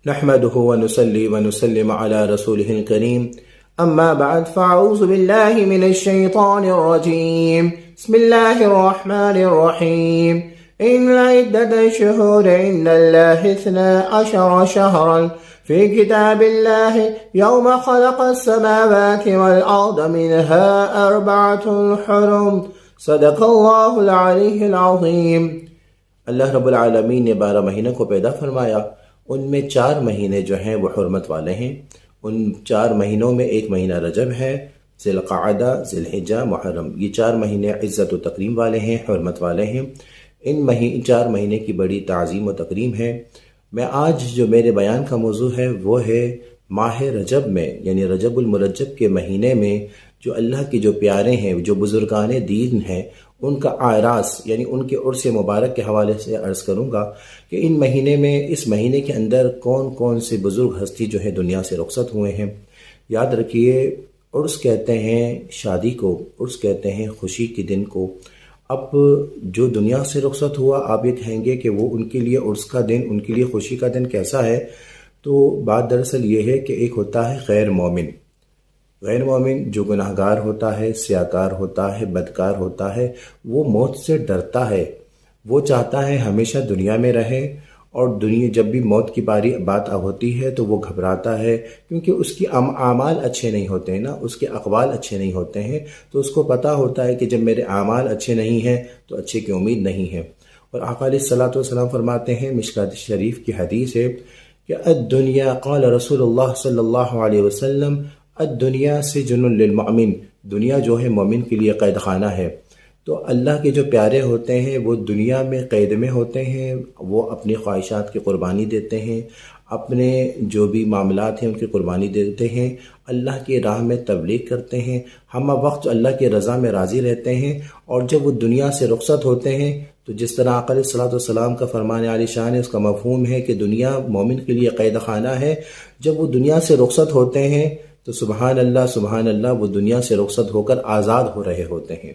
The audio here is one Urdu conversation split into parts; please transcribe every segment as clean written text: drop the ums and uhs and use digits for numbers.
نحمده ونصلي ونسلم على رسوله الكريم أما بعد فأعوذ بالله من الشيطان الرجيم بسم الله الرحمن الرحيم إن عدة الشهور عند الله 12 شهرا في كتاب الله يوم خلق السماوات والأرض منها 4 حرم صدق الله العلي العظيم۔ اللہ رب العالمین نے 12 مہینوں کو پیدا فرمایا، ان میں 4 مہینے جو ہیں وہ حرمت والے ہیں۔ ان 4 مہینوں میں ایک مہینہ رجب ہے، ذی القعدہ، ذی الحجہ، محرم، یہ 4 مہینے عزت و تکریم والے ہیں، حرمت والے ہیں۔ ان 4 مہینے کی بڑی تعظیم و تکریم ہے۔ میں آج جو میرے بیان کا موضوع ہے وہ ہے ماہ رجب میں، یعنی رجب المرجب کے مہینے میں جو اللہ کے جو پیارے ہیں، جو بزرگان دین ہیں، ان کا اعراس یعنی ان کے عرس مبارک کے حوالے سے عرض کروں گا کہ ان مہینے میں، اس مہینے کے اندر کون کون سے بزرگ ہستی جو ہے دنیا سے رخصت ہوئے ہیں۔ یاد رکھیے، عرس کہتے ہیں شادی کو، عرس کہتے ہیں خوشی کے دن کو۔ اب جو دنیا سے رخصت ہوا، آپ یہ کہیں گے کہ وہ ان کے لیے عرس کا دن، ان کے لیے خوشی کا دن کیسا ہے؟ تو بات دراصل یہ ہے کہ ایک ہوتا ہے غیر مومن۔ غیر مومن جو گناہ گار ہوتا ہے، سیاکار ہوتا ہے، بدکار ہوتا ہے، وہ موت سے ڈرتا ہے، وہ چاہتا ہے ہمیشہ دنیا میں رہے، اور جب بھی موت کی بات ہوتی ہے تو وہ گھبراتا ہے، کیونکہ اس کی اعمال اچھے نہیں ہوتے ہیں نا، اس کے اقوال اچھے نہیں ہوتے ہیں، تو اس کو پتہ ہوتا ہے کہ جب میرے اعمال اچھے نہیں ہیں تو اچھے کی امید نہیں ہے۔ اور آقا علیہ الصلوۃ والسلام فرماتے ہیں، مشکوٰۃ شریف کی حدیث ہے کہ الدنیا، قال رسول اللہ صلی اللہ علیہ وسلم، الدنیا سجن للمؤمن، دنیا جو ہے مومن کے لیے قید خانہ ہے۔ تو اللہ کے جو پیارے ہوتے ہیں وہ دنیا میں قید میں ہوتے ہیں، وہ اپنی خواہشات کی قربانی دیتے ہیں، اپنے جو بھی معاملات ہیں ان کی قربانی دیتے ہیں، اللہ کی راہ میں تبلیغ کرتے ہیں، ہم وقت اللہ کی رضا میں راضی رہتے ہیں۔ اور جب وہ دنیا سے رخصت ہوتے ہیں تو جس طرح آقا علیہ الصلوۃ والسلام کا فرمان عالی شان ہے، اس کا مفہوم ہے کہ دنیا مومن کے لیے قید خانہ ہے۔ جب وہ دنیا سے رخصت ہوتے ہیں تو سبحان اللہ، وہ دنیا سے رخصت ہو کر آزاد ہو رہے ہوتے ہیں۔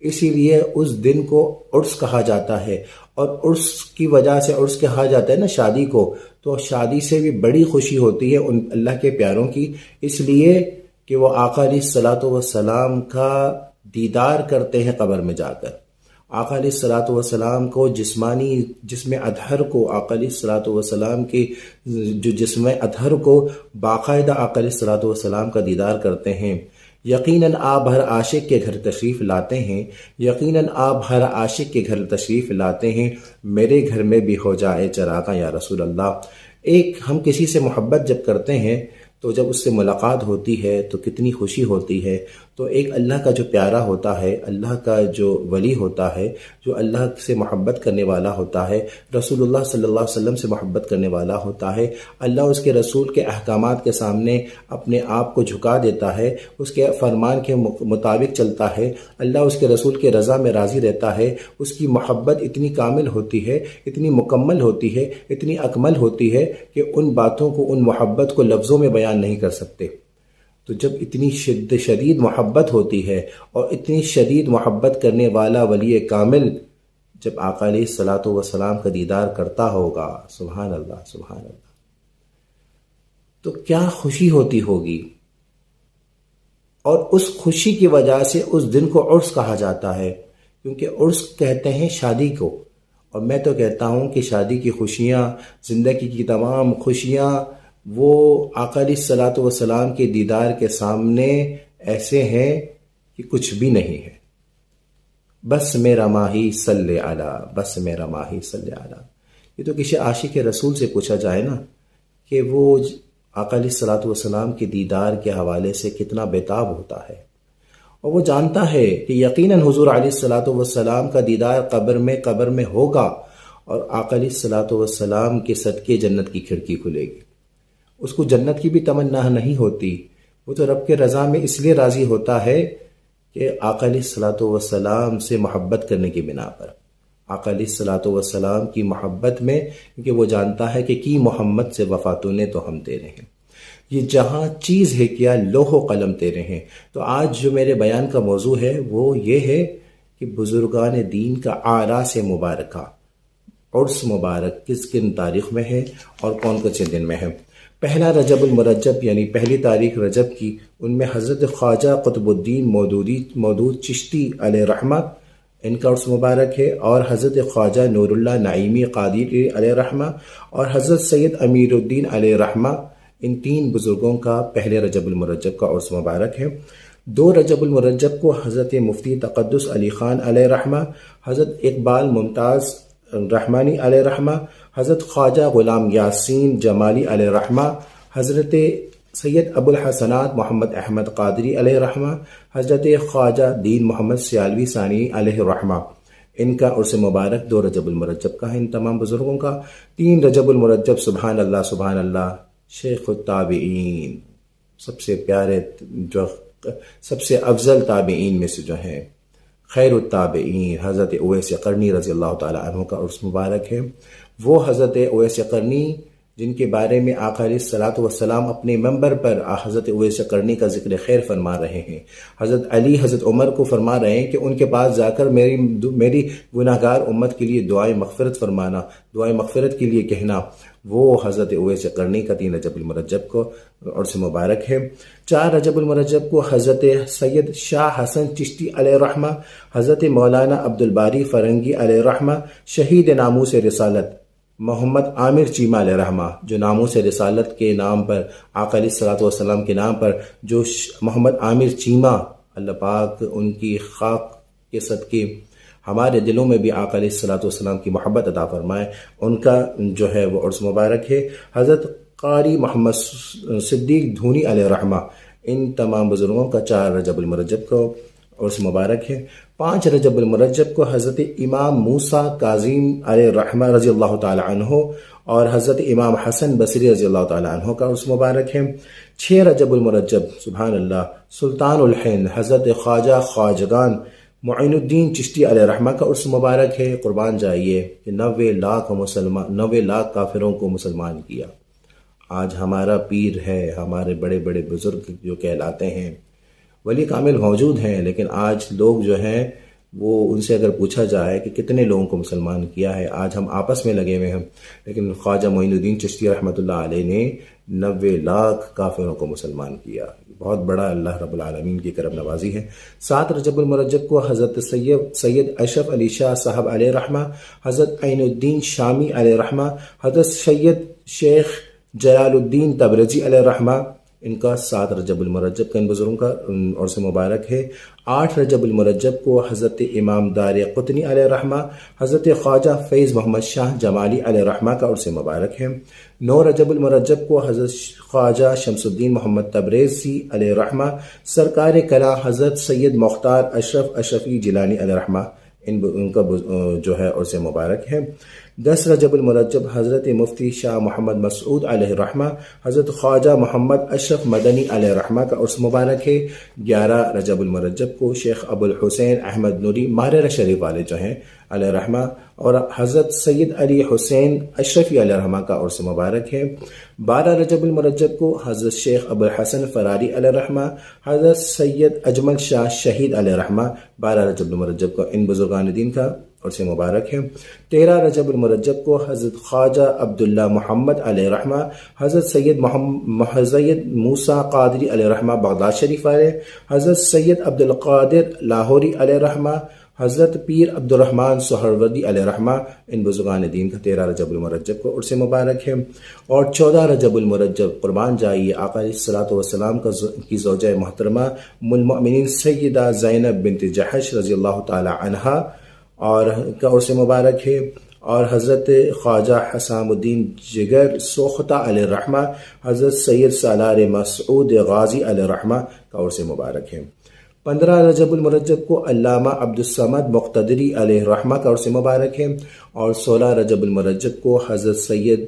اسی لیے اس دن کو عرس کہا جاتا ہے، اور عرس کی وجہ سے، عرس کہا جاتا ہے نا شادی کو، تو شادی سے بھی بڑی خوشی ہوتی ہے ان اللہ کے پیاروں کی، اس لیے کہ وہ آقا علیہ الصلوۃ والسلام کا دیدار کرتے ہیں قبر میں جا کر۔ آقا علیہ الصلوۃ والسلام کو جسمانی جسم اطہر کو، آقا علیہ الصلوۃ والسلام کی جو جسم اطہر کو باقاعدہ آقا علیہ الصلوۃ والسلام کا دیدار کرتے ہیں۔ یقیناً آپ ہر عاشق کے گھر تشریف لاتے ہیں، یقیناً آپ ہر عاشق کے گھر تشریف لاتے ہیں، میرے گھر میں بھی ہو جائے چراغاں یا رسول اللہ۔ ایک ہم کسی سے محبت جب کرتے ہیں تو جب اس سے ملاقات ہوتی ہے تو کتنی خوشی ہوتی ہے۔ تو ایک اللہ کا جو پیارا ہوتا ہے، اللہ کا جو ولی ہوتا ہے، جو اللہ سے محبت کرنے والا ہوتا ہے، رسول اللہ صلی اللہ علیہ وسلم سے محبت کرنے والا ہوتا ہے، اللہ اس کے رسول کے احکامات کے سامنے اپنے آپ کو جھکا دیتا ہے، اس کے فرمان کے مطابق چلتا ہے، اللہ اس کے رسول کے رضا میں راضی رہتا ہے، اس کی محبت اتنی کامل ہوتی ہے، اتنی مکمل ہوتی ہے، اتنی اکمل ہوتی ہے کہ ان باتوں کو، ان محبت کو لفظوں میں بیان نہیں کر سکتے۔ تو جب اتنی شدید محبت ہوتی ہے، اور اتنی شدید محبت کرنے والا ولی کامل جب آقا علیہ الصلوۃ والسلام کا دیدار کرتا ہوگا، سبحان اللہ سبحان اللہ، تو کیا خوشی ہوتی ہوگی۔ اور اس خوشی کی وجہ سے اس دن کو عرس کہا جاتا ہے، کیونکہ عرس کہتے ہیں شادی کو، اور میں تو کہتا ہوں کہ شادی کی خوشیاں، زندگی کی تمام خوشیاں، وہ آقا علیہ الصلوۃ والسلام کے دیدار کے سامنے ایسے ہیں کہ کچھ بھی نہیں ہے۔ بس میرا ماہی صلی علی، بس میرا ماہی صلی علی۔ یہ تو کسی عاشق رسول سے پوچھا جائے نا کہ وہ آقا علیہ الصلوۃ والسلام کے دیدار کے حوالے سے کتنا بیتاب ہوتا ہے، اور وہ جانتا ہے کہ یقیناً حضور علیہ الصلوۃ والسلام کا دیدار قبر میں ہوگا، اور آقا علیہ الصلوۃ والسلام کے صدقے جنت کی کھڑکی کھلے گی۔ اس کو جنت کی بھی تمنا نہیں ہوتی، وہ تو رب کے رضا میں اس لیے راضی ہوتا ہے کہ آقا علیہ الصلوۃ والسلام سے محبت کرنے کی بنا پر، آقا علیہ الصلوۃ والسلام کی محبت میں، کیونکہ وہ جانتا ہے کہ کی محمد سے وفاتوں نے تو ہم تیرے ہیں، یہ جہاں چیز ہے کیا لوح و قلم تیرے ہیں۔ تو آج جو میرے بیان کا موضوع ہے وہ یہ ہے کہ بزرگان دین کا اعراس مبارکہ، عرس مبارک کس کن تاریخ میں ہے اور کون کون سے دن میں ہے۔ پہلا رجب المرجب یعنی پہلی تاریخ رجب کی، ان میں حضرت خواجہ قطب الدین مودود چشتی علیہ رحمہ ان کا عرس مبارک ہے، اور حضرت خواجہ نور اللہ نعیمی قادری علیہ رحمہ اور حضرت سید امیر الدین علیہ رحمہ، ان تین بزرگوں کا پہلے رجب المرجب کا عرس مبارک ہے۔ 2 رجب المرجب کو حضرت مفتی تقدس علی خان علیہ رحمہ، حضرت اقبال ممتاز رحمانی علیہ رحمہ، حضرت خواجہ غلام یاسین جمالی علیہ رحمہ، حضرت سید ابو الحسنات محمد احمد قادری علیہ رحمہ، حضرت خواجہ دین محمد سیالوی ثانی علیہ رحمہ، ان کا عرس مبارک 2 رجب المرجب کا ہے ان تمام بزرگوں کا۔ 3 رجب المرجب سبحان اللہ شیخ التابعین، سب سے پیارے جو سب سے افضل تابعین میں سے جو ہیں، خیر التابعین حضرت اویس قرنی رضی اللہ تعالیٰ عنہ کا عرس مبارک ہے۔ وہ حضرت اویس قرنی جن کے بارے میں آقا علیہ الصلوۃ والسلام اپنے منبر پر حضرت اویس قرنی کا ذکر خیر فرما رہے ہیں، حضرت علی حضرت عمر کو فرما رہے ہیں کہ ان کے پاس جا کر میری گناہگار امت کے لیے دعائیں مغفرت فرمانا، دعائیں مغفرت کے لیے کہنا۔ وہ حضرت اویس قرنی کا 3 رجب المرجب کو عرس مبارک ہے۔ 4 رجب المرجب کو حضرت سید شاہ حسن چشتی علیہ رحمہ، حضرت مولانا عبدالباری فرنگی علیہ رحمہ، شہید ناموس رسالت محمد عامر چیمہ علیہ رحمہ، جو ناموس رسالت کے نام پر آقا علیہ الصلوۃ والسلام کے نام پر جو محمد عامر چیمہ، اللہ پاک ان کی خاک کے صدقے ہمارے دلوں میں بھی آقا علیہ الصلوۃ والسلام کی محبت عطا فرمائے، ان کا جو ہے وہ عرس مبارک ہے۔ حضرت قاری محمد صدیق دھونی علیہ رحمہ، ان تمام بزرگوں کا 4 رجب المرجب کو عرس مبارک ہے۔ 5 رجب المرجب کو حضرت امام موسیٰ کاظم علیہ رحمہ رضی اللہ تعالی عنہ اور حضرت امام حسن بصری رضی اللہ تعالی عنہ کا عرس مبارک ہے۔ 6 رجب المرجب سبحان اللہ سلطان الہند حضرت خواجہ خواجگان معین الدین چشتی علیہ رحمہ کا عرس مبارک ہے۔ قربان جائیے کہ 90 لاکھ کافروں کو مسلمان کیا۔ آج ہمارا پیر ہے، ہمارے بڑے بڑے بزرگ جو کہلاتے ہیں ولی کامل موجود ہیں، لیکن آج لوگ جو ہیں وہ ان سے اگر پوچھا جائے کہ کتنے لوگوں کو مسلمان کیا ہے، آج ہم آپس میں لگے ہوئے ہیں، لیکن خواجہ معین الدین چشتی رحمۃ اللہ علیہ نے 90 لاکھ کافروں کو مسلمان کیا۔ بہت بڑا اللہ رب العالمین کی کرم نوازی ہے۔ 7 رجب المرجب کو حضرت سید اشرف علی شاہ صاحب علیہ رحمہ، حضرت عین الدین شامی علیہ رحمہ، حضرت سید شیخ جلال الدین تبرزی علیہ رحمہ، ان کا 7 رجب المرجب کا ان بزرگوں کا عرس مبارک ہے۔ 8 رجب المرجب کو حضرت امام دار قطنی علیہ رحمہ، حضرت خواجہ فیض محمد شاہ جمالی علیہ رحمہ کا عرس مبارک ہے۔ 9 رجب المرجب کو حضرت خواجہ شمس الدین محمد تبریزی علیہ رحمہ، سرکار کلا حضرت سید مختار اشرفی جیلانی علیہ رحمہ، ان کا جو ہے عرس مبارک ہے۔ 10 رجب المرجب حضرت مفتی شاہ محمد مسعود علیہ رحمہ، حضرت خواجہ محمد اشرف مدنی علیہ رحمہ کا عرس مبارک ہے۔ 11 رجب المرجب کو شیخ ابو الحسین احمد نوری مارر شریف والے جو ہیں علیہ رحمہ اور حضرت سید علی حسین اشرفی علیہ رحمہ کا عرس مبارک ہے۔ 12 رجب المرجب کو حضرت شیخ ابو الحسن فراری علیہ رحمہ، حضرت سید اجمل شاہ شہید علیہ رحمہ، 12 رجب المرجب کو ان بزرگان دین کا عرس مبارک ہے۔ 13 رجب المرجب کو حضرت خواجہ عبداللہ محمد علیہ رحمہ، حضرت سید موسیٰ قادری علیہ رحمہ بغداد شریف والے، حضرت سید عبدالقادر لاہوری علیہ رحمہ، حضرت پیر عبد الرحمن سہروردی علیہ رحمہ، ان بزرگان دین کا 13 رجب المرجب کو عرس مبارک ہے۔ اور 14 رجب المرجب قربان جائیے آقا علیہ الصلوۃ والسلام کی زوجہ محترمہ ام المؤمنین سیدہ زینب بنت جحش رضی اللہ تعالی عنہا اور کا عرس مبارک ہے۔ اور حضرت خواجہ حسام الدین جگر سوختہ علیہ رحمہ، حضرت سید سالار مسعود غازی علیہ رحمہ کا عرس مبارک ہے۔ 15 رجب المرجب کو علامہ عبدالصمد مقتدری علیہ رحمہ کا عرس مبارک ہے۔ اور 16 رجب المرجب کو حضرت سید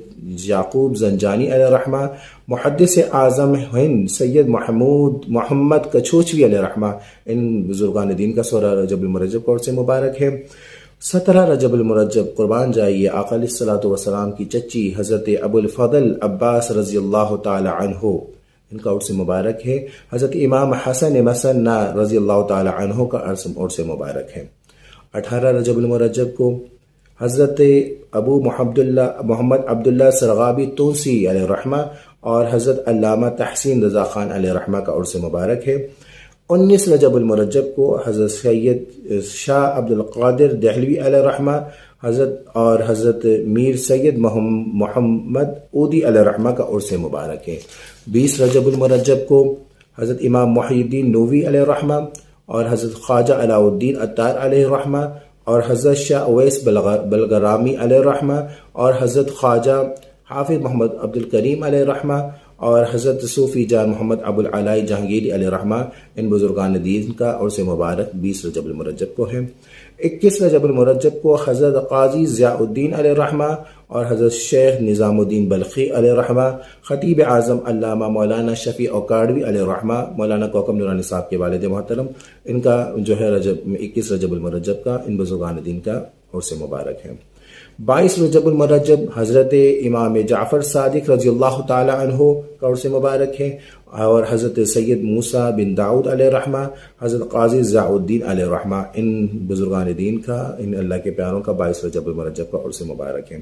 یعقوب زنجانی علیہ رحمہ، محدث اعظم ہند سید محمد کچھوچوی علیہ رحمہ، ان بزرگان دین کا 16 رجب المرجب کا عرس مبارک ہے۔ 17 رجب المرجب قربان جائیے آقا علیہ الصلوۃ والسلام کی چچی حضرت ابو الفضل عباس رضی اللہ تعالی عنہ، ان کا عرس مبارک ہے۔ حضرت امام حسن مسنہ رضی اللہ تعالی عنہ کا عرس مبارک ہے۔ 18 رجب المرجب کو حضرت ابو محمد عبداللہ سرغابی تونسی علیہ الرحمہ اور حضرت علامہ تحسین رضا خان علیہ الرحمہ کا عرس مبارک ہے۔ 19 رجب المرجب کو حضرت سید شاہ عبد القادر دہلوی علیہ الرحمہ حضرت میر سید محمد اودی علیہ الرحمہ کا عرس مبارک ہے۔ 20 رجب المرجب کو حضرت امام محی الدین نووی علیہ الرحمہ اور حضرت خواجہ علاء الدین عطار علیہ الرحمہ اور حضرت شاہ اویس بلغرامی علیہ الرحمہ اور حضرت خواجہ حافظ محمد عبد الکریم علیہ الرحمہ اور حضرت صوفی جان محمد ابو العلائی جہانگیری علیہ الرحمہ، ان بزرگان دین کا عرس مبارک 20 رجب المرجب کو ہے۔ 21 رجب المرجب کو حضرت قاضی ضیاء الدین علیہ الرحمہ اور حضرت شیخ نظام الدین بلخی علیہ الرحمہ، خطیب اعظم علامہ مولانا شفیع اوکاڑوی علیہ الرحمہ، مولانا کوکب نورانی صاحب کے والد محترم، ان کا جو ہے 21 رجب المرجب کا ان بزرگان دین کا عرس مبارک ہے۔ 22 رجب المرجب حضرت امام جعفر صادق رضی اللہ تعالی عنہ کا عرس مبارک ہے، اور حضرت سید موسیٰ بن داؤد علیہ الرحمہ، حضرت قاضی ضیاء الدین علیہ الرحمہ، ان بزرگان دین کا، ان اللہ کے پیاروں کا 22 رجب المرجب کا عرس مبارک ہے۔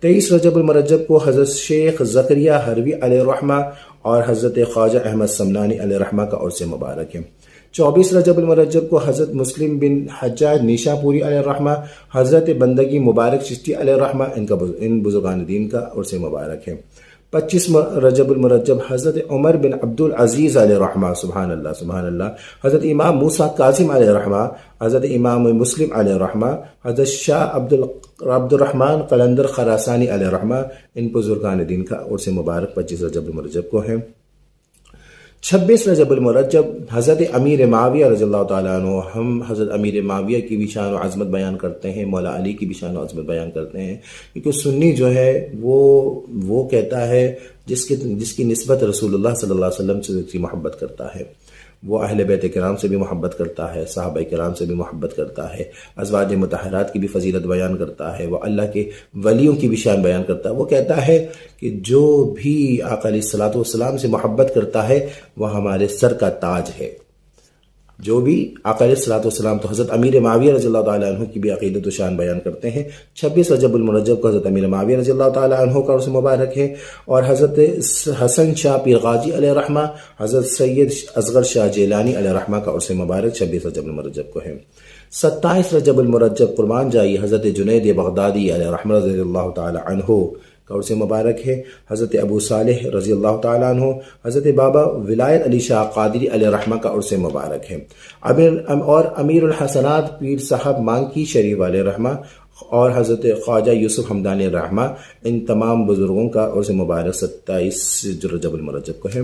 23 رجب المرجب کو حضرت شیخ زکریا حروی علیہ الرحمہ اور حضرت خواجہ احمد سمنانی علیہ الرحمہ کا عرس مبارک ہے۔ 24 رجب المرجب کو حضرت مسلم بن حجاج نیشا پوری علیہ الرحمہ، حضرت بندگی مبارک چشتی علیہ الرحمہ، ان بزرگان دین کا عرس مبارک ہے۔ 25 رجب المرجب حضرت عمر بن عبد العزیز علیہ الرحمہ، سبحان اللہ سبحان اللہ، حضرت امام موسیٰ کاظم علیہ الرحمہ، حضرت امام مسلم علیہ الرحمہ، حضرت شاہ عبد الرحمن قلندر خراسانی علیہ الرحمہ، ان بزرگان دین کا عرس مبارک 25 رجب المرجب کو ہے۔ 26 رجب المرجب حضرت امیر معاویہ رضی اللہ تعالیٰ عنہ، ہم حضرت امیر معاویہ کی بھی شان و عظمت بیان کرتے ہیں، مولا علی کی بھی شان و عظمت بیان کرتے ہیں، کیونکہ سنی جو ہے وہ کہتا ہے جس کی نسبت رسول اللہ صلی اللہ علیہ وسلم سے محبت کرتا ہے، وہ اہل بیت کرام سے بھی محبت کرتا ہے، صحابہ کرام سے بھی محبت کرتا ہے، ازواج مطہرات کی بھی فضیلت بیان کرتا ہے، وہ اللہ کے ولیوں کی بھی شان بیان کرتا ہے۔ وہ کہتا ہے کہ جو بھی آقا علیہ الصلوۃ والسلام سے محبت کرتا ہے وہ ہمارے سر کا تاج ہے۔ جو بھی آقا علیہ الصلوۃ والسلام، تو حضرت امیر معاویہ رضی اللہ تعالیٰ عنہ کی بھی عقیدت و شان بیان کرتے ہیں۔ 26 رجب المرجب کو حضرت امیر معاویہ رضی اللہ تعالیٰ عنہ کا عرس مبارک ہے، اور حضرت حسن شاہ پیر غازی علیہ الرحمہ، حضرت سید اصغر شاہ جیلانی علیہ الرحمہ کا عرس مبارک 26 رجب المرجب کو ہے۔ 27 رجب المرجب قربان جائی حضرت جنید بغدادی علیہ الرحمہ رضی اللہ تعالیٰ عنہ کا عرس مبارک ہے۔ حضرت ابو صالح رضی اللہ تعالیٰ عنہ، حضرت بابا ولایت علی شاہ قادری علیہ الرحمہ کا عرس مبارک ہے، اور امیر الحسنات پیر صاحب مانکی شریف علیہ الرحمہ اور حضرت خواجہ یوسف حمدانی الرحمہ، ان تمام بزرگوں کا عرس مبارک 27 رجب المرجب کو ہے۔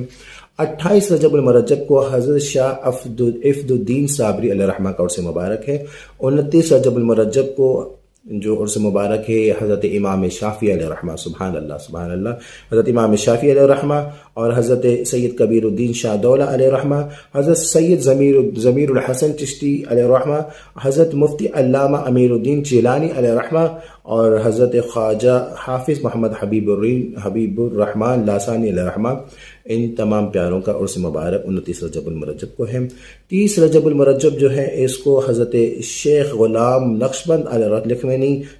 28 رجب المرجب کو حضرت شاہ افد الدین صابری علیہ الرحمہ کا عرس مبارک ہے۔ 29 رجب المرجب کو جو عرس مبارک ہے حضرت امام شافعی علیہ الرحمہ، سبحان اللہ سبحان اللہ، حضرت امام شافعی علیہ الرحمہ اور حضرت سید کبیر الدین شاہ دولہ علیہ الرحمہ، حضرت سید ضمیر الحسن چشتی علیہ الرحمہ، حضرت مفتی علامہ امیر الدین جیلانی علیہ الرحمہ اور حضرت خواجہ حافظ محمد حبیب الرحمن لاسانی علیہ الرحمہ، ان تمام پیاروں کا عرس مبارک 29 رجب المرجب کو ہے۔ 30 رجب المرجب جو ہے اس کو حضرت شیخ غلام نقشبند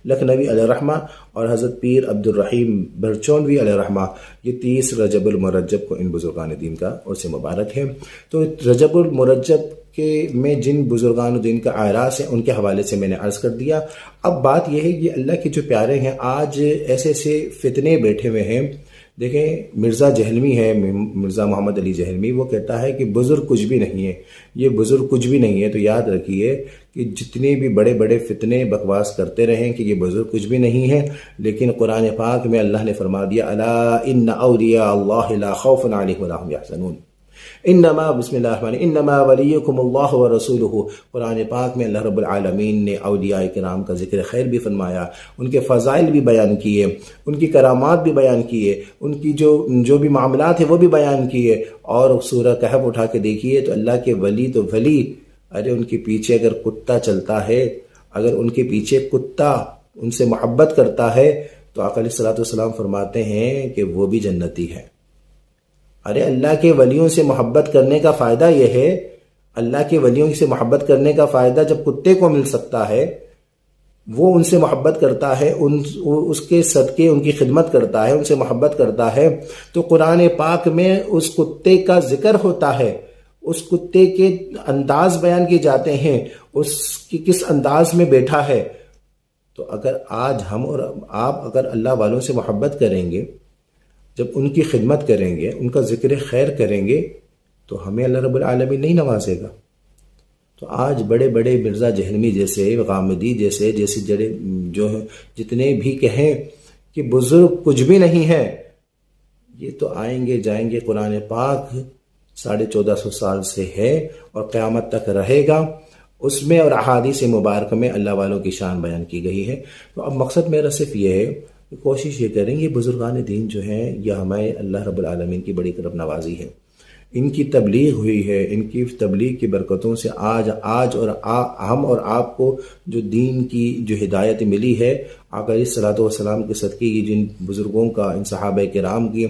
لکھنوی علیہ الرحمہ اور حضرت پیر عبد الرحیم برچونوی علیہ الرحمہ، یہ 30 رجب المرجب کو ان بزرگان دین کا عرس مبارک ہے۔ تو رجب المرجب کہ میں جن بزرگان دین کا اعراض ہے ان کے حوالے سے میں نے عرض کر دیا۔ اب بات یہ ہے کہ اللہ کے جو پیارے ہیں، آج ایسے فتنے بیٹھے ہوئے ہیں۔ دیکھیں مرزا جہلمی ہے، مرزا محمد علی جہلمی، وہ کہتا ہے کہ بزرگ کچھ بھی نہیں ہے، یہ بزرگ کچھ بھی نہیں ہے۔ تو یاد رکھیے کہ جتنے بھی بڑے بڑے فتنے بکواس کرتے رہیں کہ یہ بزرگ کچھ بھی نہیں ہے، لیکن قرآن پاک میں اللہ نے فرما دیا الا ان اولیاء اللہ لا خوف علیہم ولا هم یحزنون، انما بسم اللہ الرحمن انما ولیکم اللہ ورسولہ۔ قرآن پاک میں اللہ رب العالمین نے اولیاء کرام کا ذکر خیر بھی فرمایا، ان کے فضائل بھی بیان کیے، ان کی کرامات بھی بیان کیے، ان کی جو بھی معاملات ہیں وہ بھی بیان کیے۔ اور سورہ کہف اٹھا کے دیکھیے تو اللہ کے ولی تو ولی، ارے ان کے پیچھے اگر کتا چلتا ہے، اگر ان کے پیچھے کتا ان سے محبت کرتا ہے تو آقا علیہ الصلوۃ والسلام فرماتے ہیں کہ وہ بھی جنتی ہے۔ ارے اللہ کے ولیوں سے محبت کرنے کا فائدہ یہ ہے، اللہ کے ولیوں سے محبت کرنے کا فائدہ جب کتے کو مل سکتا ہے وہ ان سے محبت کرتا ہے، اس کے صدقے ان کی خدمت کرتا ہے، ان سے محبت کرتا ہے، تو قرآن پاک میں اس کتے کا ذکر ہوتا ہے، اس کتے کے انداز بیان کیے جاتے ہیں، اس کی کس انداز میں بیٹھا ہے۔ تو اگر آج ہم اور آپ اگر اللہ والوں سے محبت کریں گے، جب ان کی خدمت کریں گے، ان کا ذکر خیر کریں گے، تو ہمیں اللہ رب العالمین نہیں نوازے گا۔ تو آج بڑے بڑے مرزا جہنمی جیسے، غامدی جیسے جڑے جو ہیں، جتنے بھی کہیں کہ بزرگ کچھ بھی نہیں ہے، یہ تو آئیں گے جائیں گے۔ قرآن پاک 1450 سال سے ہے اور قیامت تک رہے گا، اس میں اور احادیث مبارکہ میں اللہ والوں کی شان بیان کی گئی ہے۔ تو اب مقصد میرا صرف یہ ہے کہ کوشش یہ کریں، یہ بزرگان دین جو ہیں یہ ہمیں اللہ رب العالمین کی بڑی کرم نوازی ہے، ان کی تبلیغ ہوئی ہے، ان کی تبلیغ کی برکتوں سے آج اور ہم اور آپ کو جو دین کی جو ہدایت ملی ہے، آقا علیہ الصلوۃ والسلام کے صدقے کی، جن بزرگوں کا، ان صحابہ کرام کی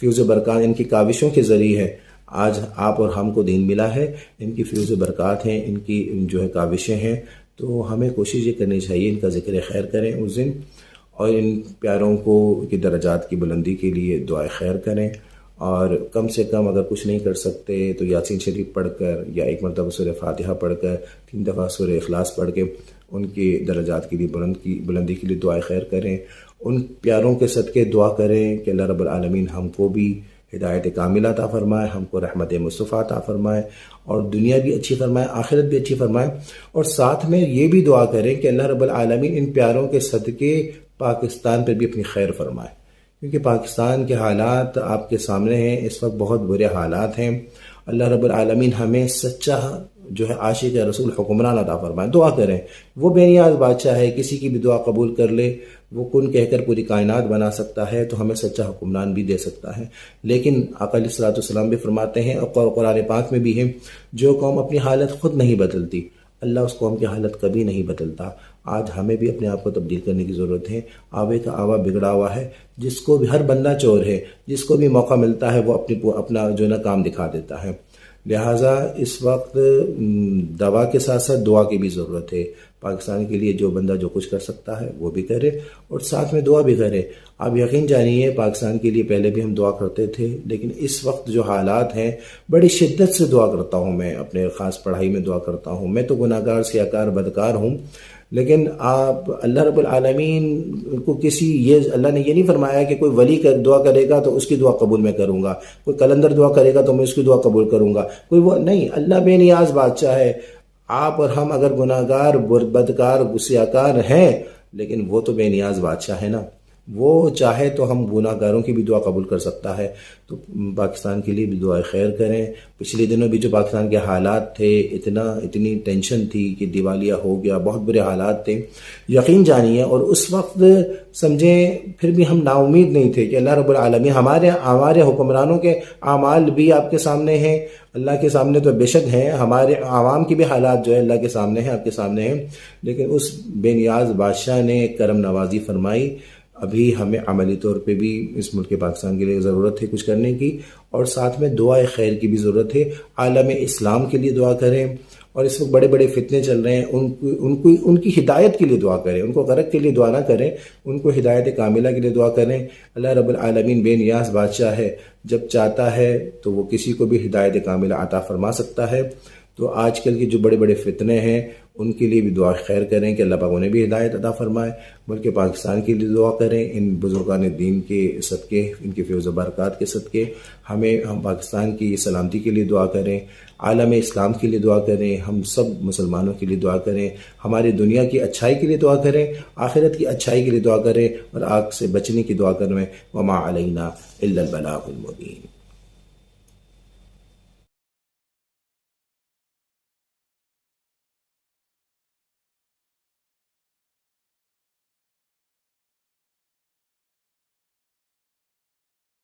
فیوز و برکات، ان کی کاوشوں کے ذریعے ہے آج آپ اور ہم کو دین ملا ہے، ان کی فیوز و برکات ہیں، ان کی جو ہے کاوشیں ہیں۔ تو ہمیں کوشش یہ کرنی چاہیے ان کا ذکر خیر کریں اس دن، اور ان پیاروں کو کی درجات کی بلندی کے لیے دعائے خیر کریں، اور کم سے کم اگر کچھ نہیں کر سکتے تو یاسین شریف پڑھ کر یا ایک مرتبہ سورہ فاتحہ پڑھ کر 3 دفعہ سورہ اخلاص پڑھ کے ان کی درجات کے لیے بلندی کے لیے دعائے خیر کریں، ان پیاروں کے صدقے دعا کریں کہ اللہ رب العالمین ہم کو بھی ہدایت کاملہ عطا فرمائے، ہم کو رحمت مصطفیٰ عطا فرمائے، اور دنیا بھی اچھی فرمائے، آخرت بھی اچھی فرمائے، اور ساتھ میں یہ بھی دعا کریں کہ اللہ رب العالمین ان پیاروں کے صدقے پاکستان پر بھی اپنی خیر فرمائے، کیونکہ پاکستان کے حالات آپ کے سامنے ہیں، اس وقت بہت برے حالات ہیں۔ اللہ رب العالمین ہمیں سچا جو ہے عاشق رسول حکمران عطا فرمائے۔ دعا کریں، وہ بے نیاز بادشاہ ہے، کسی کی بھی دعا قبول کر لے، وہ کن کہہ کر پوری کائنات بنا سکتا ہے، تو ہمیں سچا حکمران بھی دے سکتا ہے۔ لیکن آقا علیہ الصلوۃ والسلام بھی فرماتے ہیں، اور قرآن پاک میں بھی ہے، جو قوم اپنی حالت خود نہیں بدلتی، اللہ اس قوم کی حالت کبھی نہیں بدلتا۔ آج ہمیں بھی اپنے آپ کو تبدیل کرنے کی ضرورت ہے۔ آوے کا آوا بگڑا ہوا ہے، جس کو بھی ہر بندہ چور ہے، جس کو بھی موقع ملتا ہے وہ اپنا جو نا کام دکھا دیتا ہے۔ لہٰذا اس وقت دوا کے ساتھ ساتھ دعا کی بھی ضرورت ہے۔ پاکستان کے لیے جو بندہ جو کچھ کر سکتا ہے وہ بھی کرے، اور ساتھ میں دعا بھی کرے۔ آپ یقین جانیے پاکستان کے لیے پہلے بھی ہم دعا کرتے تھے، لیکن اس وقت جو حالات ہیں بڑی شدت سے دعا کرتا ہوں میں، اپنے خاص پڑھائی میں دعا کرتا ہوں۔ میں تو گناہ گار سیاکار بدکار ہوں، لیکن آپ اللہ رب العالمین کو اللہ نے یہ نہیں فرمایا کہ کوئی ولی دعا کرے گا تو اس کی دعا قبول میں کروں گا، کوئی کلندر دعا کرے گا تو میں اس کی دعا قبول کروں گا، کوئی وہ نہیں۔ اللہ بے نیاز بادشاہ ہے۔ آپ اور ہم اگر گناہ گار بدکار سیاکار ہیں، لیکن وہ تو بے نیاز بادشاہ ہے نا، وہ چاہے تو ہم گناہ گاروں کی بھی دعا قبول کر سکتا ہے۔ تو پاکستان کے لیے بھی دعائیں خیر کریں۔ پچھلے دنوں بھی جو پاکستان کے حالات تھے، اتنی ٹینشن تھی کہ دیوالیہ ہو گیا، بہت برے حالات تھے، یقین جانیے۔ اور اس وقت سمجھیں پھر بھی ہم نا امید نہیں تھے کہ اللہ رب العالمین ہمارے حکمرانوں کے اعمال بھی آپ کے سامنے ہیں، اللہ کے سامنے تو بے شک ہیں، ہمارے عوام کی بھی حالات جو ہے اللہ کے سامنے ہیں، آپ کے سامنے ہیں، لیکن اس بے نیاز بادشاہ نے کرم نوازی فرمائی۔ ابھی ہمیں عملی طور پہ بھی اس ملک پاکستان کے لیے ضرورت ہے کچھ کرنے کی، اور ساتھ میں دعائے خیر کی بھی ضرورت ہے۔ عالم اسلام کے لیے دعا کریں، اور اس وقت بڑے بڑے فتنے چل رہے ہیں، ان کی ہدایت کے لیے دعا کریں، ان کو غرق کے لیے دعا نہ کریں، ان کو ہدایت کاملہ کے لیے دعا کریں۔ اللہ رب العالمین بے نیاز بادشاہ ہے، جب چاہتا ہے تو وہ کسی کو بھی ہدایت کاملہ عطا فرما سکتا ہے۔ تو آج کل کی جو بڑے بڑے فتنے ہیں ان کے لیے بھی دعا خیر کریں کہ اللہ پاک انہیں بھی ہدایت عطا فرمائے، بلکہ پاکستان کے لیے دعا کریں، ان بزرگان دین کے صدقے، ان کی فیض و برکات کے صدقے ہم پاکستان کی سلامتی کے لیے دعا کریں، عالم اسلام کے لیے دعا کریں، ہم سب مسلمانوں کے لیے دعا کریں، ہماری دنیا کی اچھائی کے لیے دعا کریں، آخرت کی اچھائی کے لیے دعا کریں، اور آگ سے بچنے کی دعا کریں۔ وما علینا الا البلاغ المبین۔